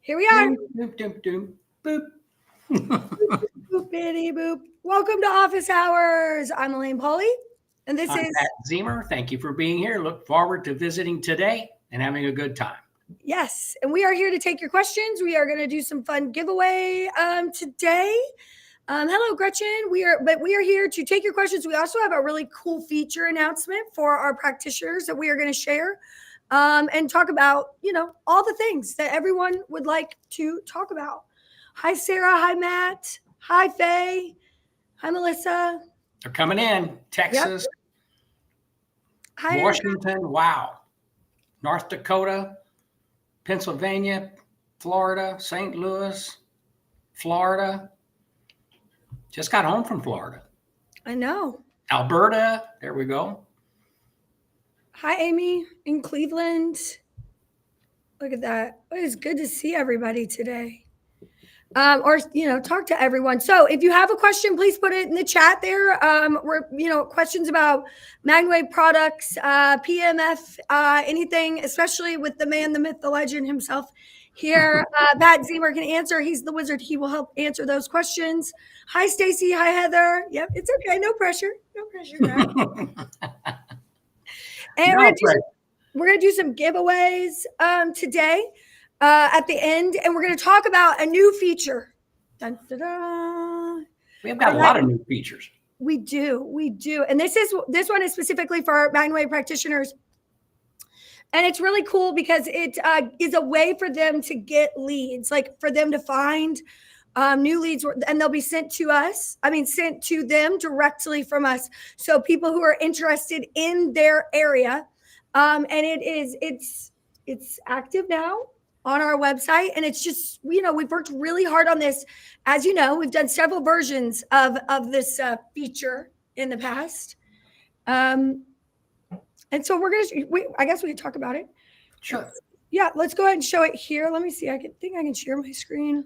Here we are. Boop, doop, doop, boop. Boop, bitty, boop. Welcome to Office Hours. I'm Alane Paulley, and this I'm is Pat Ziemer. Thank you for being here. Look forward to visiting today and having a good time. Yes, and we are here to take your questions. We are going to do some fun giveaway today. Hello, Gretchen. We are here to take your questions. We also have a really cool feature announcement for our practitioners that we are going to share and talk about, all the things that everyone would like to talk about. Hi, Sarah. Hi, Matt. Hi, Faye. Hi, Melissa. They're coming in. Texas, Hi, Washington, wow. North Dakota, Pennsylvania, Florida, St. Louis, Florida. Just got home from Florida. I know. Alberta, there we go. Hi, Amy in Cleveland. Look at that. It is good to see everybody today. Talk to everyone. So if you have a question, please put it in the chat there. Questions about MagnaWave products, PMF, anything, especially with the man, the myth, the legend himself here. Pat Ziemer can answer. He's the wizard. He will help answer those questions. Hi, Stacy. Hi, Heather. Yep, it's okay. No pressure. No pressure. And we're gonna do some giveaways today. At the end, and we're going to talk about a new feature. Dun, dun, dun. We've got a lot of new features. We do. And this one is specifically for our MagnaWave practitioners. And it's really cool because it is a way for them to get leads, like for them to find new leads, and they'll be sent to them directly from us. So people who are interested in their area, and it's active now on our website. And it's just, we've worked really hard on this. As you know, we've done several versions of this feature in the past. And so I guess we can talk about it. Sure. Yeah, let's go ahead and show it here. Let me see. I think I can share my screen.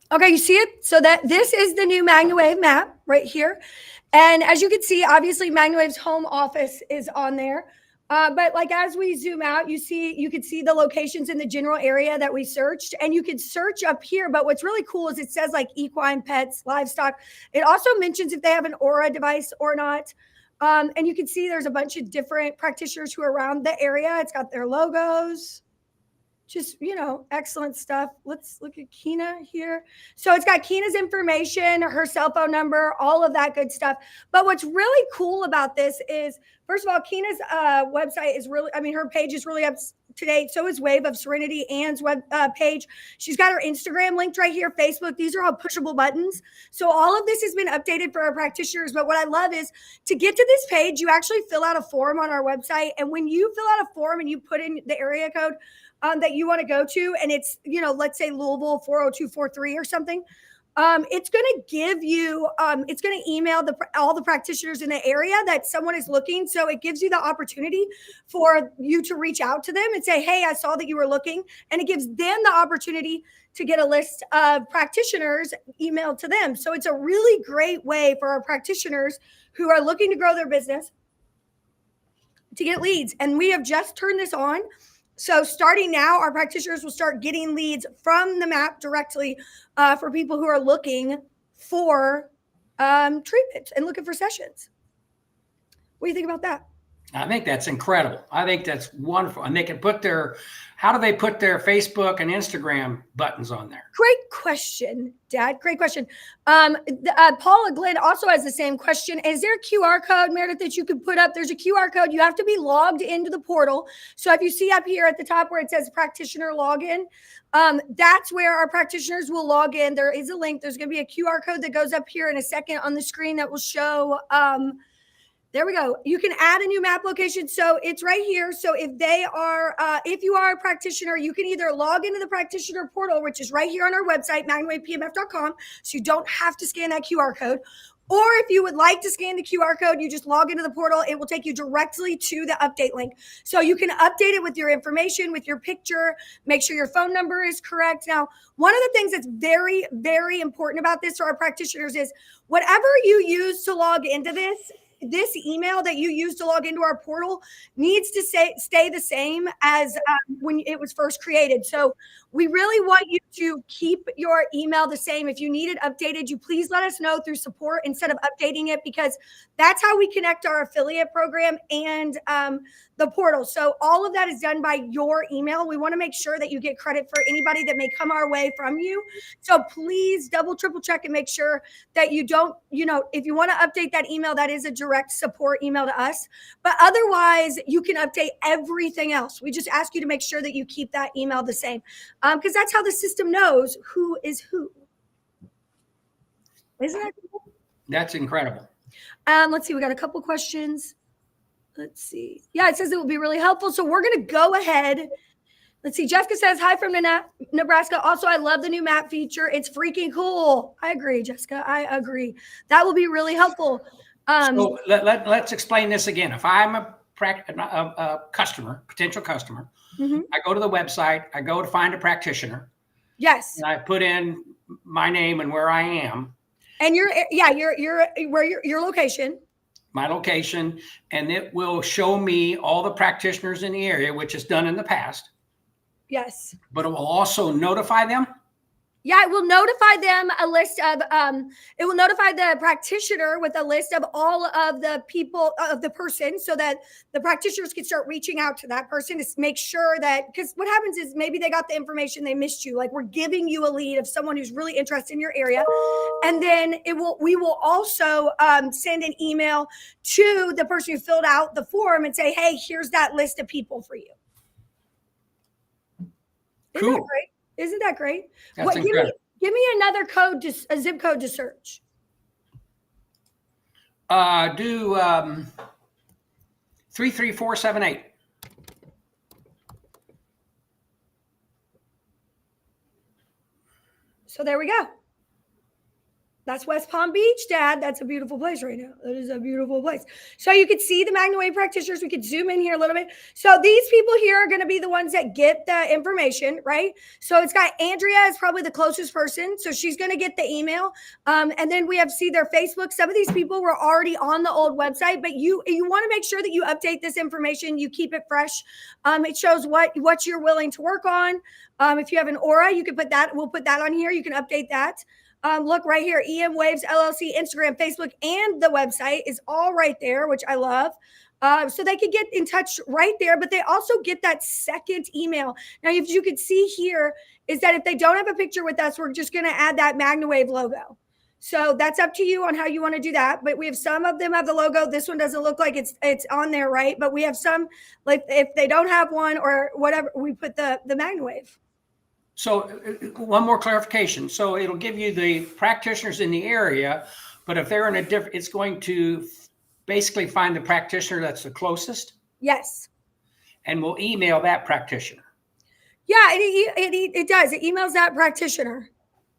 Okay, you see it? So this is the new MagnaWave map right here. And as you can see, obviously MagnaWave's home office is on there. But like as we zoom out, you can see the locations in the general area that we searched, and you can search up here. But what's really cool is it says like equine, pets, livestock. It also mentions if they have an Aura device or not. And you can see there's a bunch of different practitioners who are around the area. It's got their logos. Just, excellent stuff. Let's look at Kina here. So it's got Kina's information, her cell phone number, all of that good stuff. But what's really cool about this is, first of all, Kina's website is really, her page is really up to date. So is Wave of Serenity Ann's web page. She's got her Instagram linked right here, Facebook. These are all pushable buttons. So all of this has been updated for our practitioners. But what I love is to get to this page, you actually fill out a form on our website. And when you fill out a form and you put in the area code, that you want to go to, and it's, let's say Louisville 40243 or something, it's going to give you, it's going to email all the practitioners in the area that someone is looking. So it gives you the opportunity for you to reach out to them and say, hey, I saw that you were looking. And it gives them the opportunity to get a list of practitioners emailed to them. So it's a really great way for our practitioners who are looking to grow their business to get leads. And we have just turned this on. So starting now, our practitioners will start getting leads from the map directly for people who are looking for treatment and looking for sessions. What do you think about that? I think that's incredible. I think that's wonderful. And they can how do they put their Facebook and Instagram buttons on there? Great question, Dad. Great question. Paula Glenn also has the same question. Is there a QR code, Meredith, that you could put up? There's a QR code. You have to be logged into the portal. So if you see up here at the top where it says practitioner login, that's where our practitioners will log in. There is a link. There's going to be a QR code that goes up here in a second on the screen that will show there we go. You can add a new map location. So it's right here. So if you are a practitioner, you can either log into the practitioner portal, which is right here on our website, magnawavepmf.com. So you don't have to scan that QR code. Or if you would like to scan the QR code, you just log into the portal. It will take you directly to the update link. So you can update it with your information, with your picture, make sure your phone number is correct. Now, one of the things that's very, very important about this for our practitioners is whatever you use to log into this, this email that you use to log into our portal needs to stay the same as when it was first created. So we really want you to keep your email the same. If you need it updated, you please let us know through support instead of updating it, because that's how we connect our affiliate program and the portal. So all of that is done by your email. We want to make sure that you get credit for anybody that may come our way from you. So please double, triple check and make sure that you don't, if you want to update that email, that is a direct support email to us. But otherwise, you can update everything else. We just ask you to make sure that you keep that email the same, because that's how the system knows who is who. Isn't that cool? That's incredible. Let's see. We got a couple questions. Let's see. Yeah, it says it will be really helpful. So we're going to go ahead. Let's see. Jessica says, hi from Nebraska. Also, I love the new map feature. It's freaking cool. I agree, Jessica. I agree. That will be really helpful. So let's explain this again. If I'm a customer, potential customer, I go to the website, I go to find a practitioner. Yes. And I put in my name and where I am. And your location. My location, and it will show me all the practitioners in the area, which is done in the past. Yes. But it will also notify them. Yeah, it will notify them a list of, it will notify the practitioner with a list of all of the people of the person, so that the practitioners can start reaching out to that person to make sure that, because what happens is maybe they got the information, they missed you. Like, we're giving you a lead of someone who's really interested in your area. And then we will also send an email to the person who filled out the form and say, hey, here's that list of people for you. Isn't that great? Isn't that great? That's incredible. Give me another code, a zip code to search. Do 33478. So there we go. That's West Palm Beach, Dad. That's a beautiful place right now. That is a beautiful place. So you could see the MagnaWave practitioners. We could zoom in here a little bit. So these people here are going to be the ones that get the information, right? So it's got Andrea is probably the closest person. So she's going to get the email. And then we have see their Facebook. Some of these people were already on the old website, but you want to make sure that you update this information. You keep it fresh. It shows what you're willing to work on. If you have an aura, you can put that. We'll put that on here. You can update that. Look right here, EM Waves LLC, Instagram, Facebook, and the website is all right there, which I love. So they can get in touch right there, but they also get that second email. Now, if you could see here is that if they don't have a picture with us, we're just going to add that MagnaWave logo. So that's up to you on how you want to do that. But we have some of them have the logo. This one doesn't look like it's on there, right? But we have some, like if they don't have one or whatever, we put the MagnaWave. So one more clarification. So it'll give you the practitioners in the area, but if they're in a different, it's going to basically find the practitioner that's the closest. Yes. And we'll email that practitioner. Yeah, it does. It emails that practitioner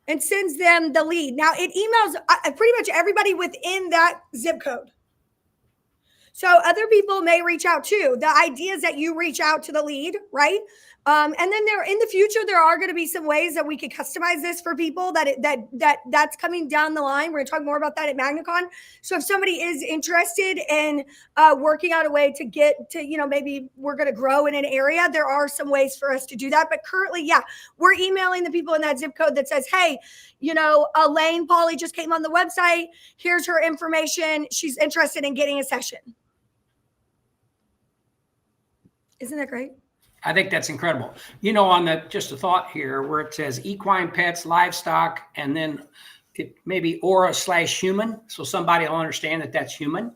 and sends them the lead. Now it emails pretty much everybody within that zip code. So other people may reach out too. The idea is that you reach out to the lead, right? And then in the future, there are going to be some ways that we could customize this for people that's coming down the line. We're going to talk more about that at MagnaCon. So if somebody is interested in working out a way to get to, maybe we're going to grow in an area, there are some ways for us to do that. But currently, yeah, we're emailing the people in that zip code that says, hey, Alane Paulley just came on the website. Here's her information. She's interested in getting a session. Isn't that great? I think that's incredible. On just a thought here where it says equine, pets, livestock, and then it maybe aura/human. So somebody will understand that that's human.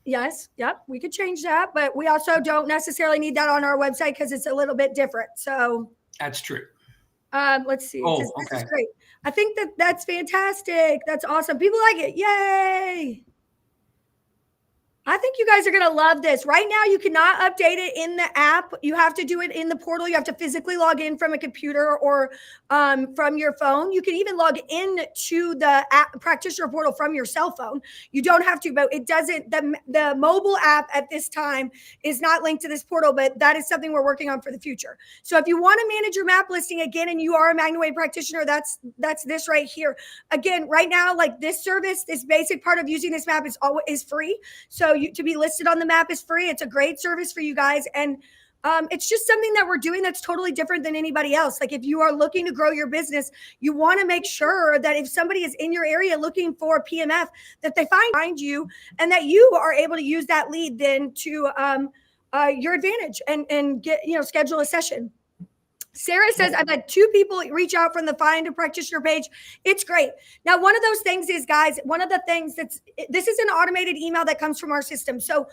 Yes. Yep. We could change that, but we also don't necessarily need that on our website because it's a little bit different. So that's true. Let's see. Oh, this okay. is great. I think that's fantastic. That's awesome. People like it. Yay. I think you guys are going to love this. Right now, you cannot update it in the app. You have to do it in the portal. You have to physically log in from a computer or from your phone. You can even log in to the app, practitioner portal from your cell phone. You don't have to, but it doesn't. The mobile app at this time is not linked to this portal, but that is something we're working on for the future. So if you want to manage your map listing again, and you are a MagnaWave practitioner, that's this right here. Again, right now, like this service, this basic part of using this map is free. So to be listed on the map is free. It's a great service for you guys. And it's just something that we're doing that's totally different than anybody else. Like if you are looking to grow your business, you want to make sure that if somebody is in your area looking for PMF, that they find you and that you are able to use that lead then to your advantage and get, schedule a session. Sarah says, I've had 2 people reach out from the Find a Practitioner page. It's great. Now, one of those things is, guys, one of the things this is an automated email that comes from our system. So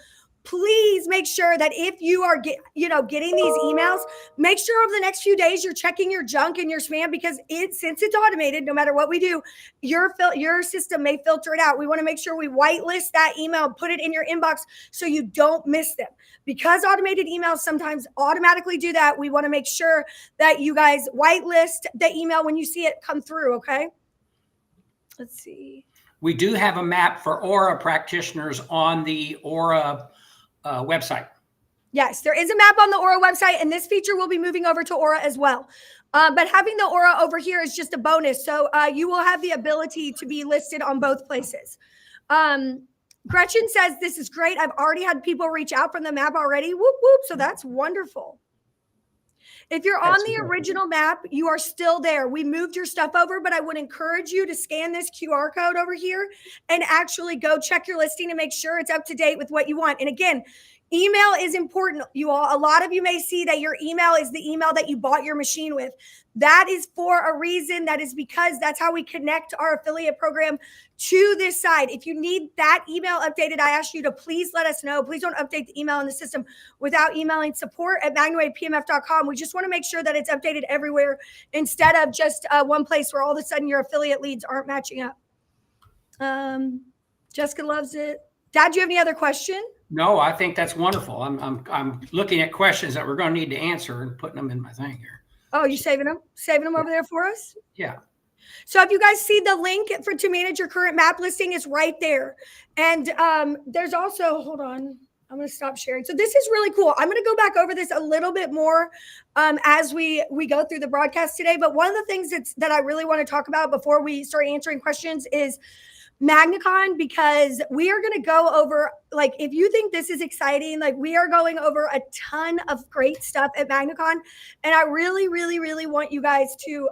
please make sure that if you are getting these emails, make sure over the next few days you're checking your junk and your spam, because since it's automated, no matter what we do, your system may filter it out. We want to make sure we whitelist that email, put it in your inbox so you don't miss them. Because automated emails sometimes automatically do that, we want to make sure that you guys whitelist the email when you see it come through, okay? Let's see. We do have a map for Aura practitioners on the Aura website. Yes, there is a map on the Aura website, and this feature will be moving over to Aura as well. But having the Aura over here is just a bonus. So you will have the ability to be listed on both places. Gretchen says, this is great. I've already had people reach out from the map already. Whoop, whoop. So that's wonderful. If you're on the original map, you are still there. We moved your stuff over, but I would encourage you to scan this QR code over here and actually go check your listing and make sure it's up to date with what you want. And again, email is important, you all. A lot of you may see that your email is the email that you bought your machine with. That is for a reason. That is because that's how we connect our affiliate program to this side. If you need that email updated, I ask you to please let us know. Please don't update the email in the system without emailing support@MagnaWavePMF.com. We just want to make sure that it's updated everywhere instead of just one place where all of a sudden your affiliate leads aren't matching up. Jessica loves it. Dad, do you have any other question? No, I think that's wonderful. I'm looking at questions that we're going to need to answer and putting them in my thing here. Oh, you saving them? Saving them over there for us? Yeah. So if you guys see the link to manage your current map listing is right there. And there's also, hold on, I'm going to stop sharing. So this is really cool. I'm going to go back over this a little bit more as we go through the broadcast today. But one of the things that I really want to talk about before we start answering questions is MagnaCon, because we are going to go over, like, if you think this is exciting, like, we are going over a ton of great stuff at MagnaCon. And I really, really, really want you guys to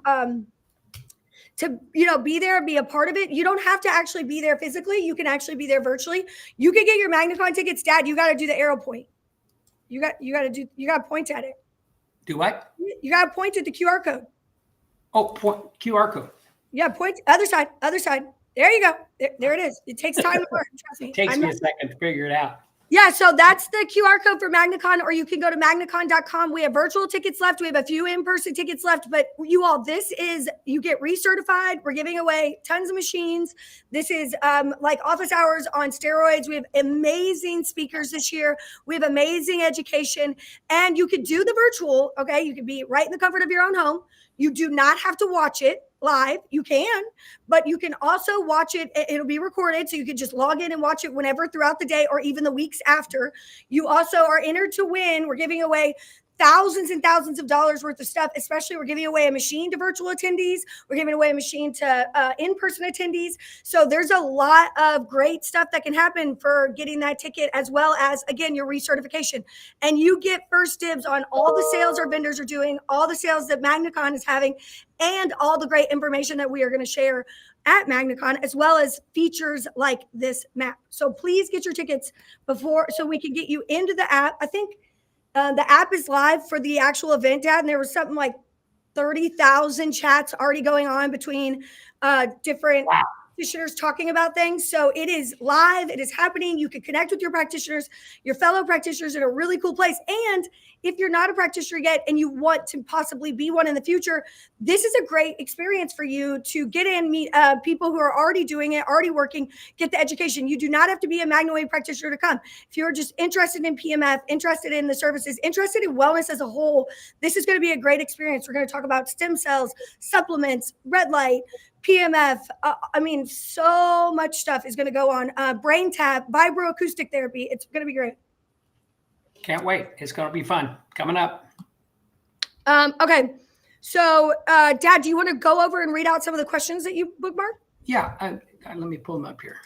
be there, be a part of it. You don't have to actually be there physically. You can actually be there virtually. You can get your MagnaCon tickets. Dad, you got to do the arrow point. You got to point at it. Do what? You got to point at the QR code. Oh, QR code. Yeah, point other side. There you go. There it is. It takes time to learn. Trust me. It takes me a second to figure it out. Yeah, so that's the QR code for MagnaCon, or you can go to magnacon.com. We have virtual tickets left. We have a few in-person tickets left, but you all, you get recertified. We're giving away tons of machines. This is like office hours on steroids. We have amazing speakers this year. We have amazing education, and you could do the virtual, okay? You could be right in the comfort of your own home. You do not have to watch it live. You can, but you can also watch it. It'll be recorded, so you can just log in and watch it whenever throughout the day or even the weeks after. You also are entered to win. We're giving away thousands and thousands of dollars worth of stuff. Especially, we're giving away a machine to virtual attendees. We're giving away a machine to in-person attendees. So there's a lot of great stuff that can happen for getting that ticket, as well as, again, your recertification. And you get first dibs on all the sales our vendors are doing, all the sales that MagnaCon is having, and all the great information that we are going to share at MagnaCon, as well as features like this map. So please get your tickets so we can get you into the app. I think the app is live for the actual event, Dad, and there was something like 30,000 chats already going on between different practitioners talking about things. So it is live. It is happening. You can connect with your practitioners, your fellow practitioners, in a really cool place. And if you're not a practitioner yet and you want to possibly be one in the future, this is a great experience for you to get in, meet people who are already doing it, already working, get the education. You do not have to be a MagnaWave practitioner to come. If you're just interested in PMF, interested in the services, interested in wellness as a whole, this is going to be a great experience. We're going to talk about stem cells, supplements, red light, PMF. I mean, so much stuff is going to go on. Brain tap, vibroacoustic therapy. It's going to be great. Can't wait. It's going to be fun. Coming up. Okay. So, Dad, do you want to go over and read out some of the questions that you bookmarked? Yeah. Let me pull them up here.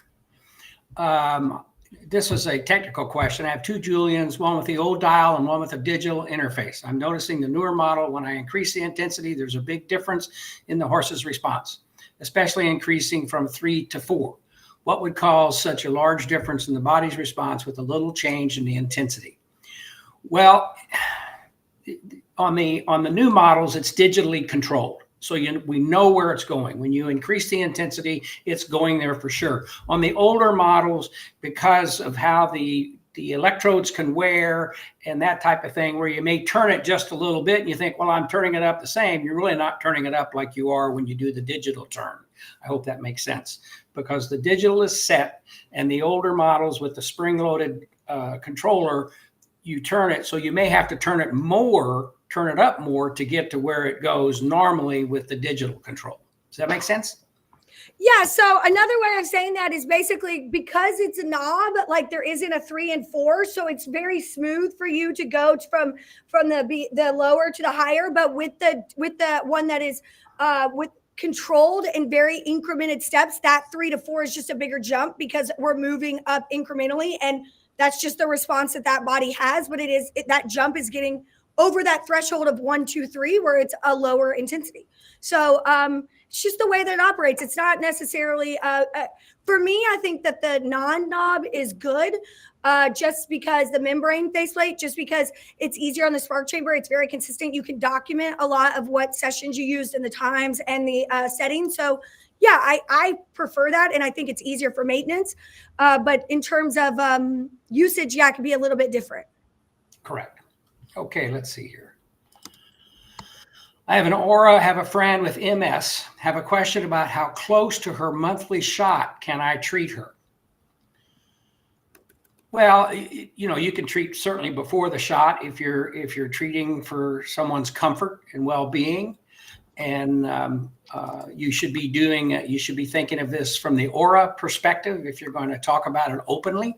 This was a technical question. I have 2 Julians, one with the old dial and one with a digital interface. I'm noticing the newer model, when I increase the intensity, there's a big difference in the horse's response, especially increasing from 3 to 4. What would cause such a large difference in the body's response with a little change in the intensity? Well, on the new models, it's digitally controlled. So we know where it's going. When you increase the intensity, it's going there for sure. On the older models, because of how the electrodes can wear and that type of thing, where you may turn it just a little bit and you think, well, I'm turning it up the same. You're really not turning it up like you are when you do the digital turn. I hope that makes sense, because the digital is set, and the older models with the spring-loaded controller, you turn it. So you may have to turn it up more to get to where it goes normally with the digital control. Does that make sense? Yeah. So another way of saying that is basically because it's a knob, like there isn't a 3 and 4. So it's very smooth for you to go from the lower to the higher, but with the one that is with controlled and very incremented steps, that 3 to 4 is just a bigger jump because we're moving up incrementally, and that's just the response that body has. But that jump is getting over that threshold of 1, 2, 3, where it's a lower intensity. So it's just the way that it operates. It's not necessarily, for me, I think that the non-knob is good, just because the membrane faceplate, just because it's easier on the spark chamber. It's very consistent. You can document a lot of what sessions you used and the times and the settings. So yeah, I prefer that, and I think it's easier for maintenance. But in terms of usage, yeah, it can be a little bit different. Correct. Okay, let's see here. I have an aura, have a friend with MS, have a question about how close to her monthly shot can I treat her? Well, you can treat certainly before the shot if you're treating for someone's comfort and well-being. And you should be thinking of this from the aura perspective. If you're going to talk about it openly,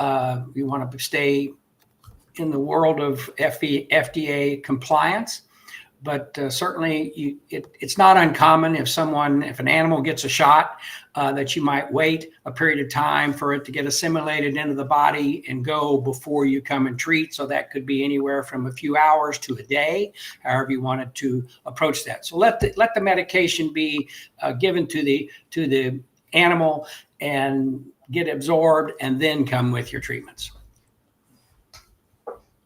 you want to stay in the world of FDA compliance. But certainly it's not uncommon if an animal gets a shot, that you might wait a period of time for it to get assimilated into the body and go before you come and treat. So that could be anywhere from a few hours to a day, however you wanted to approach that. So let the medication be given to the animal and get absorbed, and then come with your treatments.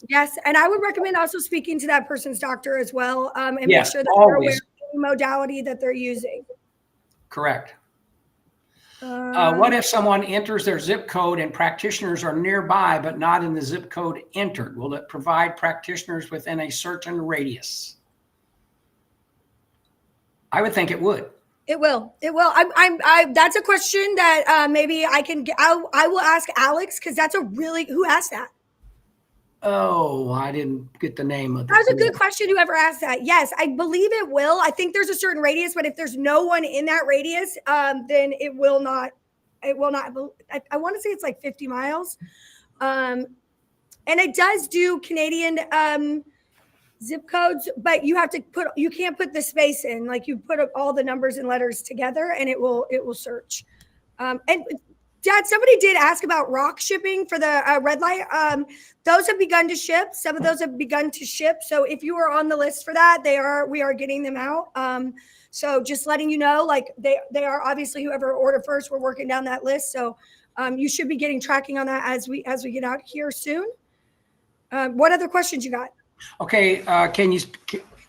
Yes, and I would recommend also speaking to that person's doctor as well, and yes, make sure that always. they're aware of the modality that they're using. Correct. What if someone enters their zip code and practitioners are nearby but not in the zip code entered? Will it provide practitioners within a certain radius? I would think it would. It will. It will. That's a question that maybe I will ask Alex, because that's who asked that? Oh, I didn't get the name of that. That was a good question, whoever asked that. Yes, I believe it will. I think there's a certain radius, but if there's no one in that radius, then it will not. It will not. I want to say it's like 50 miles. And it does do Canadian zip codes, but you can't put the space in. Like, you put all the numbers and letters together, and it will search. And Dad, somebody did ask about rock shipping for the red light. Those have begun to ship. Some of those have begun to ship. So if you are on the list for that, we are getting them out. So just letting you know, like they are obviously whoever ordered first, we're working down that list. So you should be getting tracking on that as we get out here soon. What other questions you got? Okay,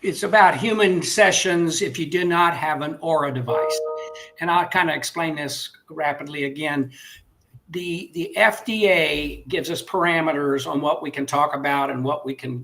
it's about human sessions if you do not have an aura device. And I'll kind of explain this rapidly again. the FDA gives us parameters on what we can talk about and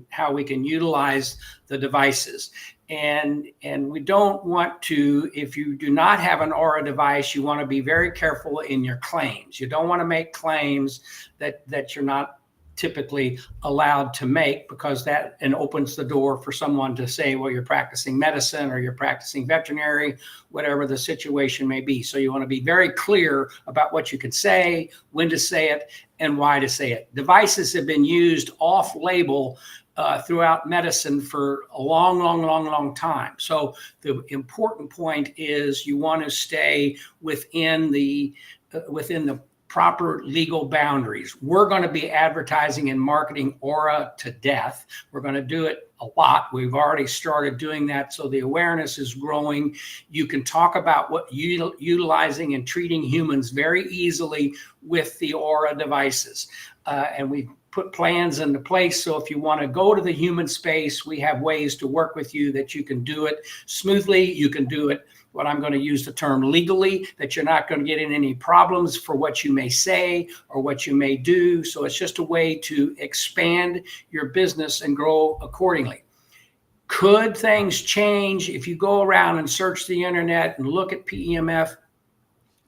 how we can utilize the devices. And we don't want to, if you do not have an Aura device, you want to be very careful in your claims. You don't want to make claims that you're not typically allowed to make, because that opens the door for someone to say, well, you're practicing medicine or you're practicing veterinary, whatever the situation may be. So you want to be very clear about what you can say, when to say it, and why to say it. Devices have been used off-label throughout medicine for a long time. So the important point is you want to stay within the proper legal boundaries. We're going to be advertising and marketing Aura to death. We're going to do it a lot. We've already started doing that, so the awareness is growing. You can talk about what utilizing and treating humans very easily with the Aura devices. And we put plans into place. So if you want to go to the human space, we have ways to work with you that you can do it smoothly. You can do it, what I'm going to use the term legally, that you're not going to get in any problems for what you may say or what you may do. So it's just a way to expand your business and grow accordingly. Could things change if you go around and search the internet and look at PEMF?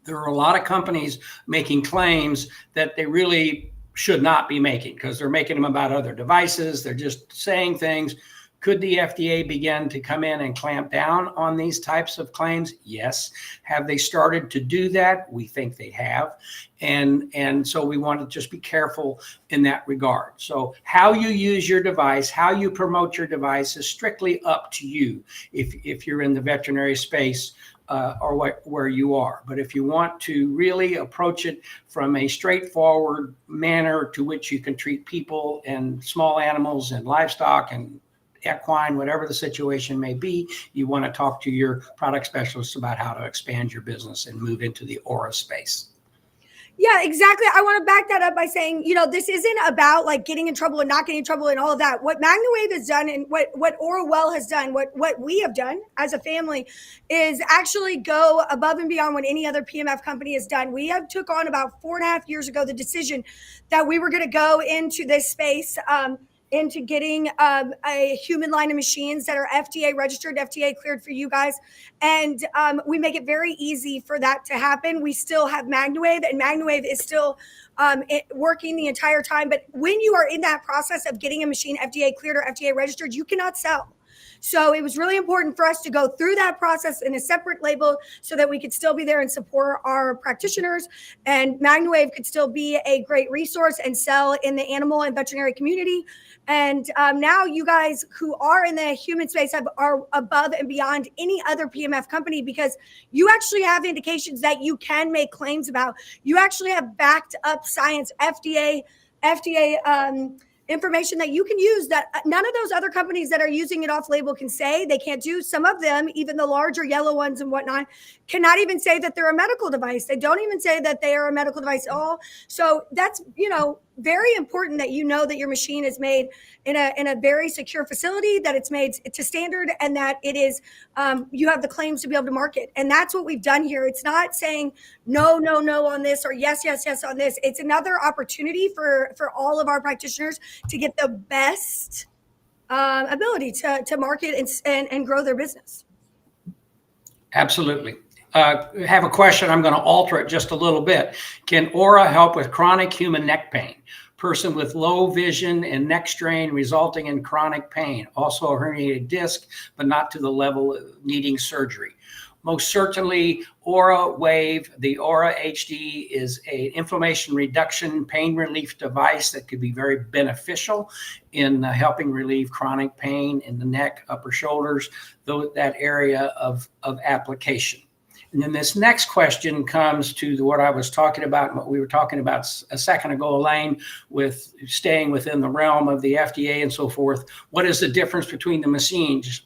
There are a lot of companies making claims that they really should not be making, because they're making them about other devices. They're just saying things. Could the FDA begin to come in and clamp down on these types of claims? Yes. Have they started to do that? We think they have. And so we want to just be careful in that regard. So how you use your device, how you promote your device is strictly up to you if you're in the veterinary space or where you are. But if you want to really approach it from a straightforward manner to which you can treat people and small animals and livestock and equine, whatever the situation may be, you want to talk to your product specialist about how to expand your business and move into the Aura space. Yeah, exactly. I want to back that up by saying, this isn't about like getting in trouble and not getting in trouble and all of that. What MagnaWave has done and what Aura Well has done, what we have done as a family is actually go above and beyond what any other PMF company has done. We have took on about 4.5 years ago the decision that we were going to go into this space, into getting a human line of machines that are FDA registered, FDA cleared for you guys. And we make it very easy for that to happen. We still have MagnaWave, and MagnaWave is still working the entire time. But when you are in that process of getting a machine FDA cleared or FDA registered, you cannot sell. So it was really important for us to go through that process in a separate label so that we could still be there and support our practitioners, and MagnaWave could still be a great resource and sell in the animal and veterinary community. And now you guys who are in the human space are above and beyond any other PMF company, because you actually have indications that you can make claims about. You actually have backed up science, FDA information that you can use that none of those other companies that are using it off label can say. They can't do. Some of them, even the larger yellow ones and whatnot, cannot even say that they're a medical device. They don't even say that they are a medical device at all. So that's, very important that you know that your machine is made in a very secure facility, that it's made to standard, and that it is, you have the claims to be able to market. And that's what we've done here. It's not saying no on this or yes on this. It's another opportunity for all of our practitioners to get the best ability to market and grow their business. Absolutely. Have a question. I'm going to alter it just a little bit. Can Aura help with chronic human neck pain? Person with low vision and neck strain resulting in chronic pain. Also a herniated disc, but not to the level of needing surgery. Most certainly, Aura Wave, the Aura HD, is an inflammation reduction pain relief device that could be very beneficial in helping relieve chronic pain in the neck, upper shoulders, that area of application. And then this next question comes to what I was talking about, what we were talking about a second ago, Alane, with staying within the realm of the FDA and so forth. What is the difference between the machines?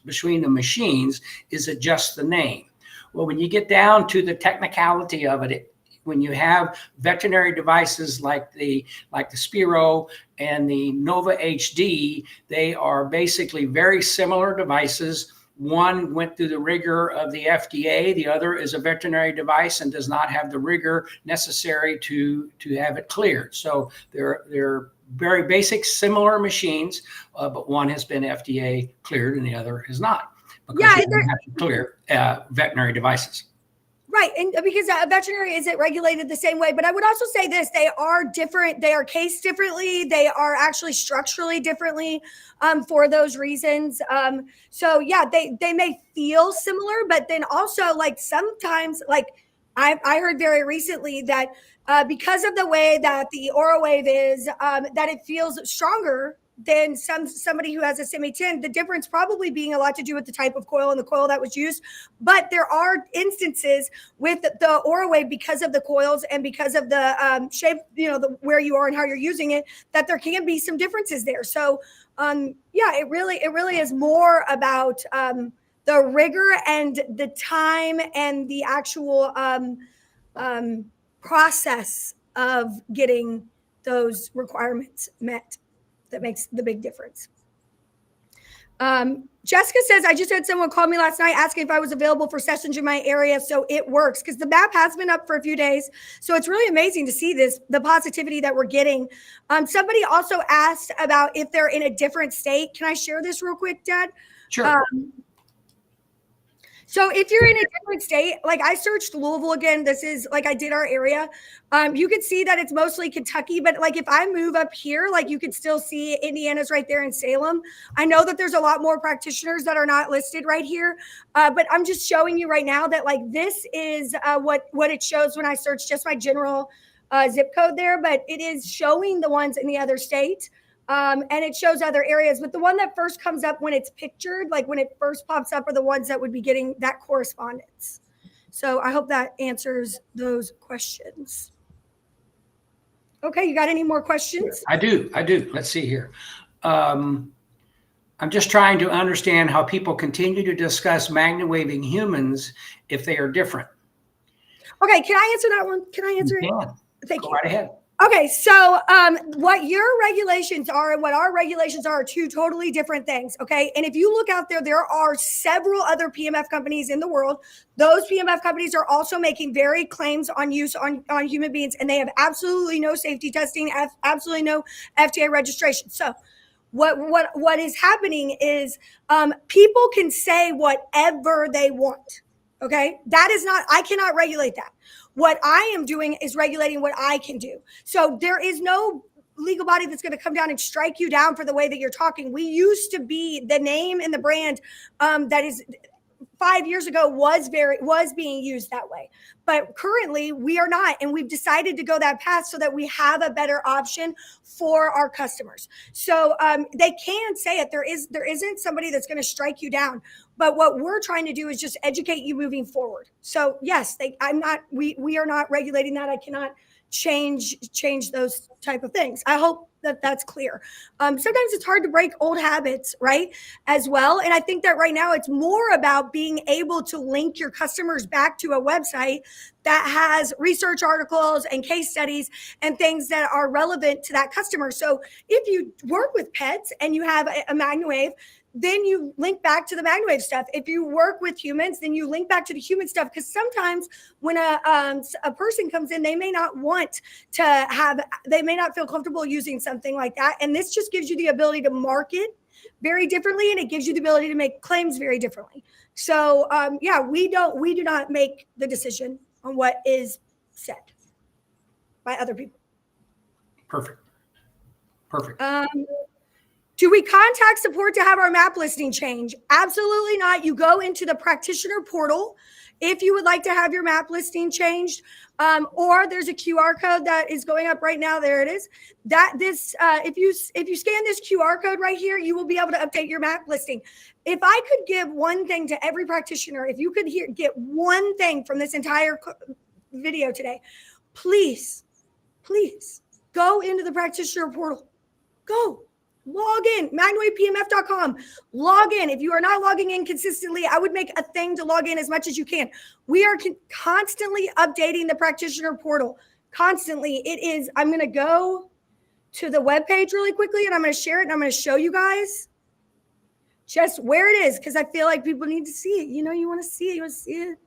Is it just the name? Well, when you get down to the technicality of it, when you have veterinary devices like the Spiro and the Nova HD, they are basically very similar devices. One went through the rigor of the FDA. The other is a veterinary device and does not have the rigor necessary to have it cleared. So they're very basic, similar machines, but one has been FDA cleared and the other is not, because you don't have to clear veterinary devices. Right. And because veterinary isn't regulated the same way. But I would also say this, they are different. They are cased differently. They are actually structurally differently for those reasons. So yeah, they may feel similar, but then also like sometimes like I heard very recently that because of the way that the MagnaWave is, that it feels stronger than somebody who has a semi-tin, the difference probably being a lot to do with the type of coil and the coil that was used. But there are instances with the MagnaWave, because of the coils and because of the shape, where you are and how you're using it, that there can be some differences there. So yeah, it really is more about the rigor and the time and the actual process of getting those requirements met that makes the big difference. Jessica says, I just had someone call me last night asking if I was available for sessions in my area. So it works, because the map has been up for a few days. So it's really amazing to see the positivity that we're getting. Somebody also asked about if they're in a different state. Can I share this real quick, Dad? Sure. So if you're in a different state, like I searched Louisville again, this is like I did our area. You could see that it's mostly Kentucky, but like if I move up here, like you could still see Indiana's right there in Salem. I know that there's a lot more practitioners that are not listed right here, but I'm just showing you right now that like this is what it shows when I search just my general zip code there, but it is showing the ones in the other state. And it shows other areas, but the one that first comes up when it's pictured, like when it first pops up, are the ones that would be getting that correspondence. So I hope that answers those questions. Okay, you got any more questions? I do. Let's see here. I'm just trying to understand how people continue to discuss MagnaWaving humans if they are different. Okay, can I answer that one? Can I answer it? Thank you. Go right ahead. Okay, so what your regulations are and what our regulations are two totally different things, okay? And if you look out there, there are several other PMF companies in the world. Those PMF companies are also making varied claims on use on human beings, and they have absolutely no safety testing, absolutely no FDA registration. So what is happening is people can say whatever they want, okay? That is not, I cannot regulate that. What I am doing is regulating what I can do. So there is no legal body that's going to come down and strike you down for the way that you're talking. We used to be the name and the brand that is 5 years ago was being used that way. But currently we are not. And we've decided to go that path so that we have a better option for our customers. So they can say it. There isn't somebody that's going to strike you down. But what we're trying to do is just educate you moving forward. So yes, we are not regulating that. I cannot change those type of things. I hope that that's clear. Sometimes it's hard to break old habits, right? As well. And I think that right now it's more about being able to link your customers back to a website that has research articles and case studies and things that are relevant to that customer. So if you work with pets and you have a MagnaWave, then you link back to the MagnaWave stuff. If you work with humans, then you link back to the human stuff. Because sometimes when a person comes in, they may not feel comfortable using something like that. And this just gives you the ability to market very differently, and it gives you the ability to make claims very differently. So yeah, we do not make the decision on what is said by other people. Perfect. Do we contact support to have our map listing change? Absolutely not. You go into the practitioner portal if you would like to have your map listing changed, or there's a QR code that is going up right now. There it is. If you scan this QR code right here, you will be able to update your map listing. If I could give one thing to every practitioner, if you could get one thing from this entire video today, please go into the practitioner portal. Go. Log in, MagnaWavePMF.com. Log in. If you are not logging in consistently, I would make a thing to log in as much as you can. We are constantly updating the practitioner portal. Constantly. I'm going to go to the webpage really quickly, and I'm going to share it, and I'm going to show you guys just where it is, because I feel like people need to see it. You know, you want to see it. You want to see it.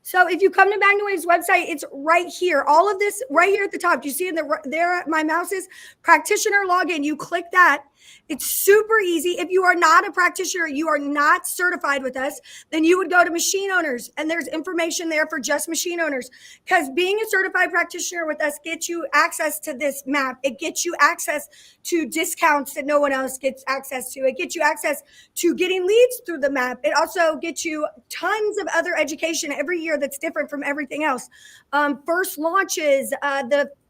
So if you come to MagnaWave's website, it's right here. All of this right here at the top. Do you see in there my mouse is practitioner login. You click that. It's super easy. If you are not a practitioner, you are not certified with us, then you would go to machine owners, and there's information there for just machine owners. Because being a certified practitioner with us gets you access to this map. It gets you access to discounts that no one else gets access to. It gets you access to getting leads through the map. It also gets you tons of other education every year that's different from everything else. First launches,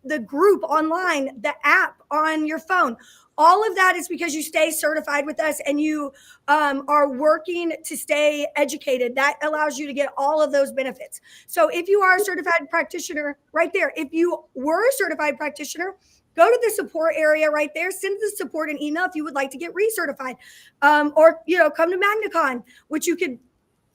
the group online, the app on your phone. All of that is because you stay certified with us and you are working to stay educated. That allows you to get all of those benefits. So if you are a certified practitioner, right there, if you were a certified practitioner, go to the support area right there, send the support an email if you would like to get recertified, or, you know, come to MagnaCon, which you could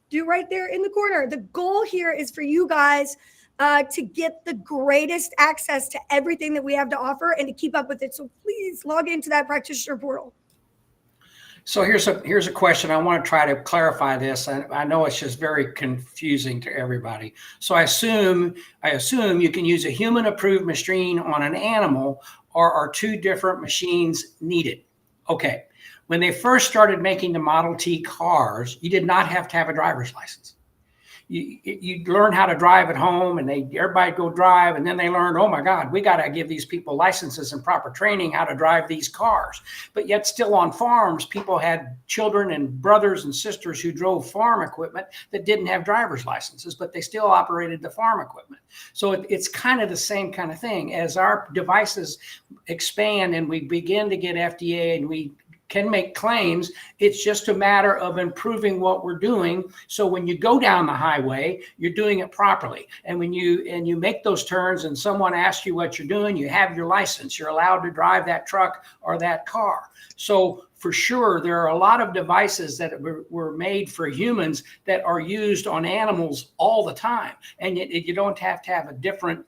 do right there in the corner. The goal here is for you guys to get the greatest access to everything that we have to offer and to keep up with it. So please log into that practitioner portal. So here's a question. I want to try to clarify this. I know it's just very confusing to everybody. So I assume you can use a human approved machine on an animal, or are two different machines needed? Okay. When they first started making the Model T cars, you did not have to have a driver's license. You learn how to drive at home, and everybody go drive, and then they learned, oh my God, we got to give these people licenses and proper training how to drive these cars. But yet still on farms, people had children and brothers and sisters who drove farm equipment that didn't have driver's licenses, but they still operated the farm equipment. So it's kind of the same kind of thing. As our devices expand and we begin to get FDA and we can make claims, it's just a matter of improving what we're doing. So when you go down the highway, you're doing it properly. And when you make those turns and someone asks you what you're doing, you have your license. You're allowed to drive that truck or that car. So for sure, there are a lot of devices that were made for humans that are used on animals all the time. And you don't have to have a different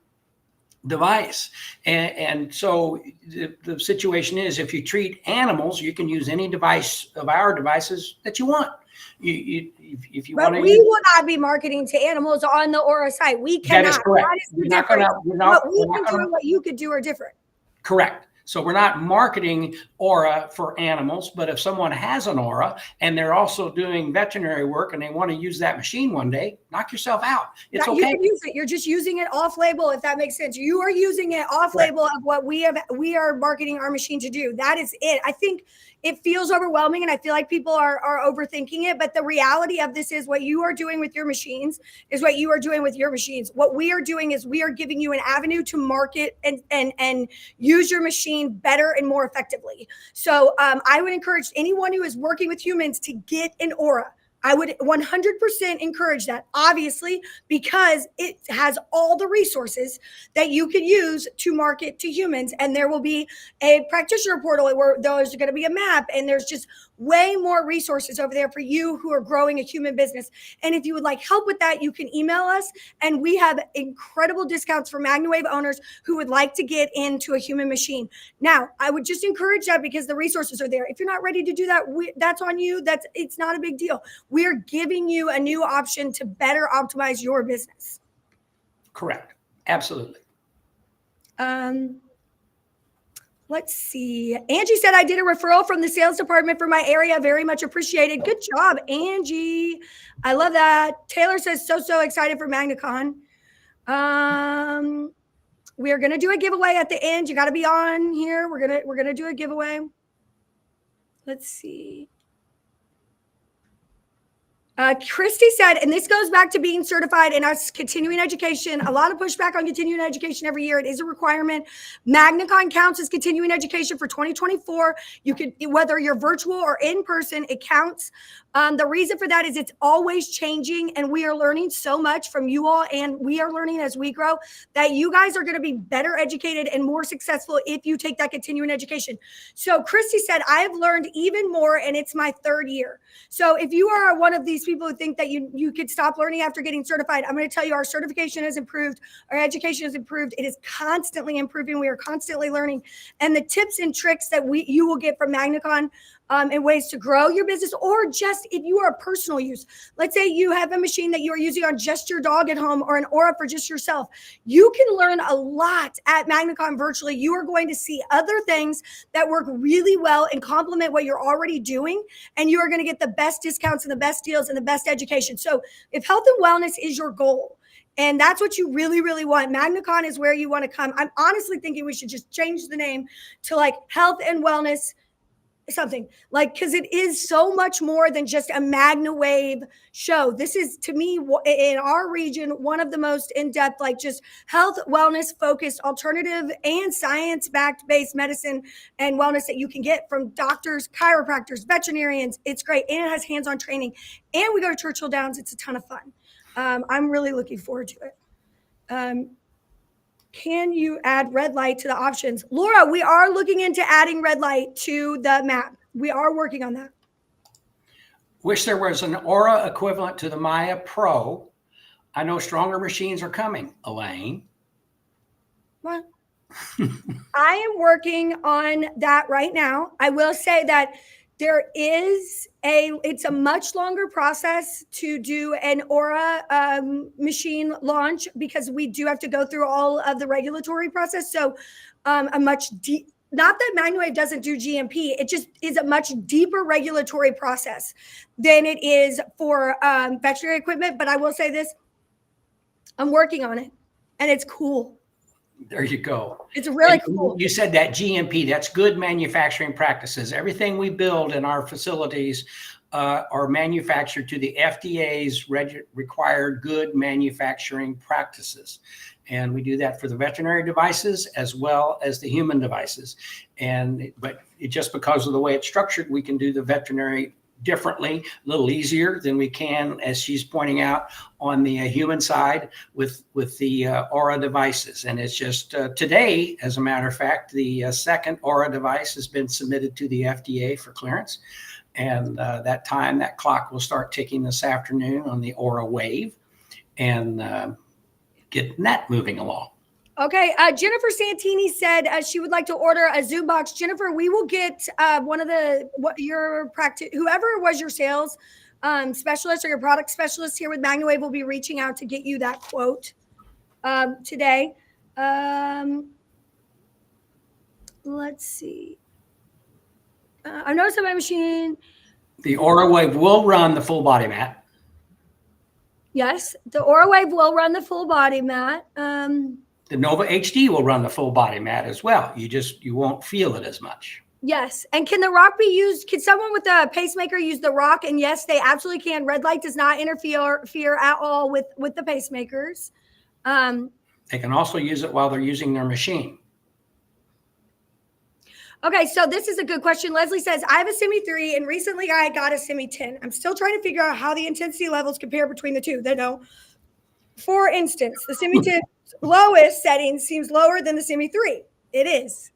device. And so the situation is, if you treat animals, you can use any device of our devices that you want. If you want to, we will not be marketing to animals on the Aura site. We cannot. That is correct. That is the difference. What we can do and what you could do are different. Correct. So we're not marketing Aura for animals, but if someone has an Aura and they're also doing veterinary work and they want to use that machine one day, knock yourself out. It's okay. You can use it. You're just using it off label, if that makes sense. You are using it off label of what we are marketing our machine to do. That is it. I think it feels overwhelming, and I feel like people are overthinking it. But the reality of this is, what you are doing with your machines is what you are doing with your machines. What we are doing is we are giving you an avenue to market and use your machine better and more effectively. So I would encourage anyone who is working with humans to get an Aura. I would 100% encourage that, obviously, because it has all the resources that you can use to market to humans. And there will be a practitioner portal where there's going to be a map, and there's just way more resources over there for you who are growing a human business. And if you would like help with that, you can email us, and we have incredible discounts for MagnaWave owners who would like to get into a human machine. Now, I would just encourage that because the resources are there. If you're not ready to do that, that's on you. It's not a big deal. We are giving you a new option to better optimize your business. Correct. Absolutely. Let's see. Angie said, I did a referral from the sales department for my area. Very much appreciated. Good job, Angie. I love that. Taylor says, so excited for MagnaCon. We are going to do a giveaway at the end. You got to be on here. We're going to do a giveaway. Let's see. Christy said, and this goes back to being certified in us continuing education. A lot of pushback on continuing education every year. It is a requirement. MagnaCon counts as continuing education for 2024. You can, whether you're virtual or in person, it counts. The reason for that is it's always changing, and we are learning so much from you all, and we are learning as we grow that you guys are going to be better educated and more successful if you take that continuing education. So Christy said, I have learned even more, and it's my third year. So if you are one of these people who think that you could stop learning after getting certified, I'm going to tell you our certification has improved. Our education has improved. It is constantly improving. We are constantly learning. And the tips and tricks that you will get from MagnaCon and ways to grow your business, or just if you are a personal use. Let's say you have a machine that you are using on just your dog at home, or an Aura for just yourself. You can learn a lot at MagnaCon virtually. You are going to see other things that work really well and complement what you're already doing, and you are going to get the best discounts and the best deals and the best education. So if health and wellness is your goal, and that's what you really, really want, MagnaCon is where you want to come. I'm honestly thinking we should just change the name to like health and wellness something, like, because it is so much more than just a MagnaWave show. This is, to me, in our region, one of the most in-depth, like just health, wellness focused, alternative and science-backed based medicine and wellness that you can get from doctors, chiropractors, veterinarians. It's great. And it has hands-on training. And we go to Churchill Downs. It's a ton of fun. I'm really looking forward to it. Can you add red light to the options? Laura, we are looking into adding red light to the map. We are working on that. Wish there was an Aura equivalent to the Maya Pro. I know stronger machines are coming, Alane. What? I am working on that right now. I will say that it's a much longer process to do an Aura machine launch, because we do have to go through all of the regulatory process. So not that MagnaWave doesn't do GMP, it just is a much deeper regulatory process than it is for veterinary equipment. But I will say this, I'm working on it, and it's cool. There you go. It's really cool. You said that GMP, that's good manufacturing practices. Everything we build in our facilities are manufactured to the FDA's required good manufacturing practices. And we do that for the veterinary devices as well as the human devices. But just because of the way it's structured, we can do the veterinary differently, a little easier than we can, as she's pointing out, on the human side with the Aura devices. And it's just today, as a matter of fact, the second Aura device has been submitted to the FDA for clearance. And that clock will start ticking this afternoon on the Aura Wave, and getting that moving along. Okay, Jennifer Santini said she would like to order a Zoom box. Jennifer, we will get one of whoever was your sales specialist or your product specialist here with MagnaWave will be reaching out to get you that quote today. Let's see. I noticed on my machine. The Aura Wave will run the full body mat. Yes, the Aura Wave will run the full body mat. The Nova HD will run the full body mat as well. You won't feel it as much. Yes. And can the rock be used? Can someone with a pacemaker use the rock? And yes, they absolutely can. Red light does not interfere at all with the pacemakers. They can also use it while they're using their machine. Okay, so this is a good question. Leslie says, I have a Simi 3 and recently I got a Simi 10. I'm still trying to figure out how the intensity levels compare between the two. They know. For instance, the Simi 10 lowest setting seems lower than the Simi 3. It is.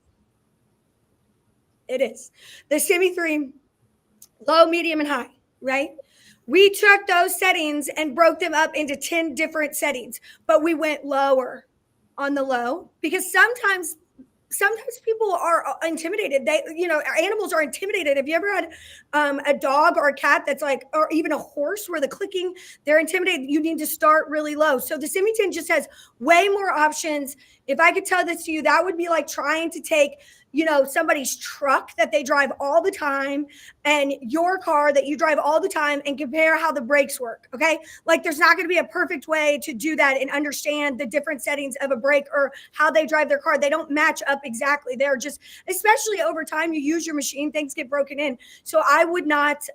The Simi 3, low, medium, and high, right? We took those settings and broke them up into 10 different settings, but we went lower on the low because sometimes people are intimidated. Animals are intimidated. Have you ever had a dog or a cat that's like, or even a horse where the clicking, they're intimidated? You need to start really low. So the Simi 10 just has way more options. If I could tell this to you, that would be like trying to take, somebody's truck that they drive all the time and your car that you drive all the time and compare how the brakes work. Okay. Like there's not going to be a perfect way to do that and understand the different settings of a brake or how they drive their car. They don't match up exactly. They're just, especially over time, you use your machine, things get broken in. So I would not,